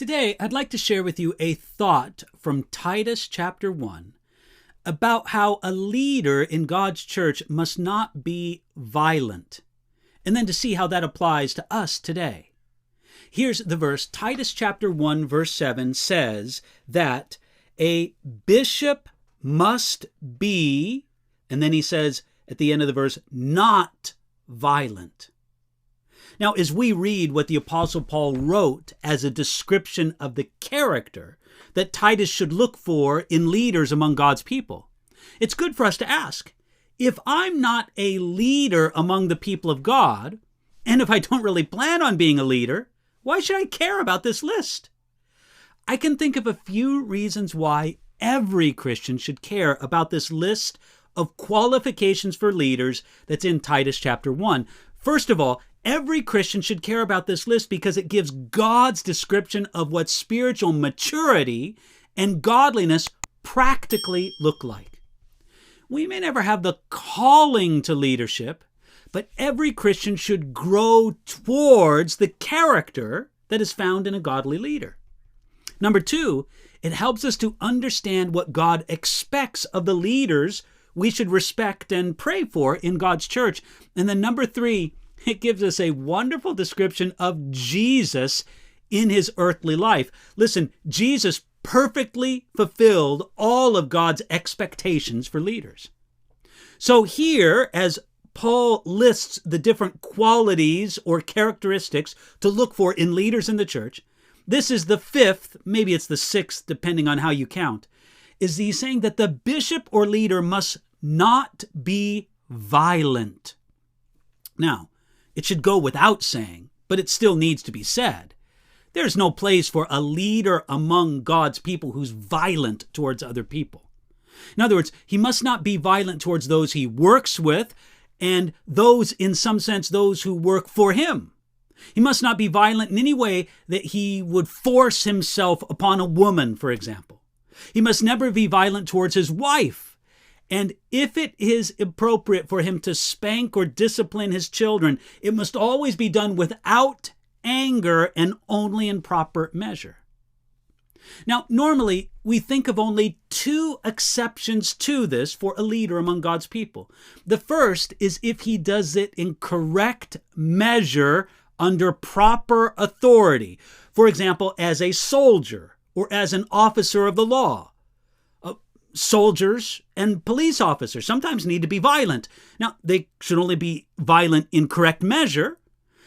Today, I'd like to share with you a thought from Titus chapter 1 about how a leader in God's church must not be violent, and then to see how that applies to us today. Here's the verse. Titus chapter 1 verse 7 says that a bishop must be, and then he says at the end of the verse, not violent. Now, as we read what the Apostle Paul wrote as a description of the character that Titus should look for in leaders among God's people, it's good for us to ask, if I'm not a leader among the people of God, and if I don't really plan on being a leader, why should I care about this list? I can think of a few reasons why every Christian should care about this list of qualifications for leaders that's in Titus chapter 1. First of all, every Christian should care about this list because it gives God's description of what spiritual maturity and godliness practically look like. We may never have the calling to leadership, but every Christian should grow towards the character that is found in a godly leader. Number two, it helps us to understand what God expects of the leaders we should respect and pray for in God's church. And then number three, it gives us a wonderful description of Jesus in his earthly life. Listen, Jesus perfectly fulfilled all of God's expectations for leaders. So here, as Paul lists the different qualities or characteristics to look for in leaders in the church, this is the fifth, maybe it's the sixth, depending on how you count, is he's saying that the bishop or leader must not be violent. Now, it should go without saying, but it still needs to be said. There's no place for a leader among God's people who's violent towards other people. In other words, he must not be violent towards those he works with and those, in some sense, those who work for him. He must not be violent in any way that he would force himself upon a woman, for example. He must never be violent towards his wife. And if it is appropriate for him to spank or discipline his children, it must always be done without anger and only in proper measure. Now, normally, we think of only two exceptions to this for a leader among God's people. The first is if he does it in correct measure under proper authority. For example, as a soldier or as an officer of the law. Soldiers and police officers sometimes need to be violent. Now, they should only be violent in correct measure,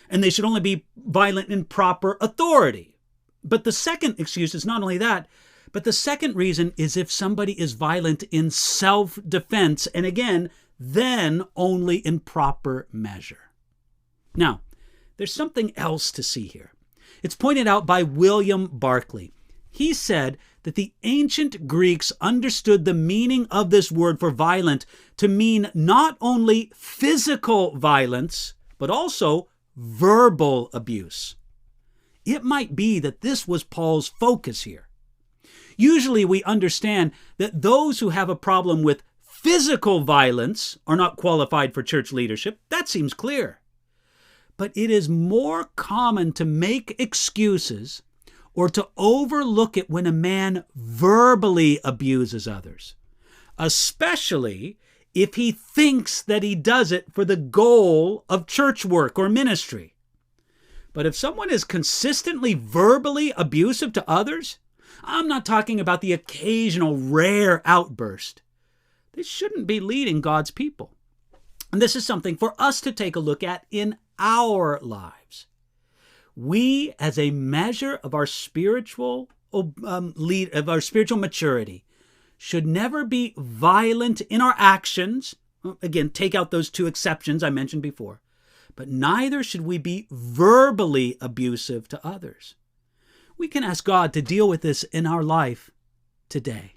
and they should only be violent in proper authority. But the second excuse is not only that, but the second reason is if somebody is violent in self-defense, and again, then only in proper measure. Now, there's something else to see here. It's pointed out by William Barclay. He said that the ancient Greeks understood the meaning of this word for violent to mean not only physical violence, but also verbal abuse. It might be that this was Paul's focus here. Usually we understand that those who have a problem with physical violence are not qualified for church leadership. That seems clear. But it is more common to make excuses or to overlook it when a man verbally abuses others, especially if he thinks that he does it for the goal of church work or ministry. But if someone is consistently verbally abusive to others, I'm not talking about the occasional rare outburst. They shouldn't be leading God's people. And this is something for us to take a look at in our lives. We, as a measure of our spiritual maturity, should never be violent in our actions. Again, take out those two exceptions I mentioned before. But neither should we be verbally abusive to others. We can ask God to deal with this in our life today.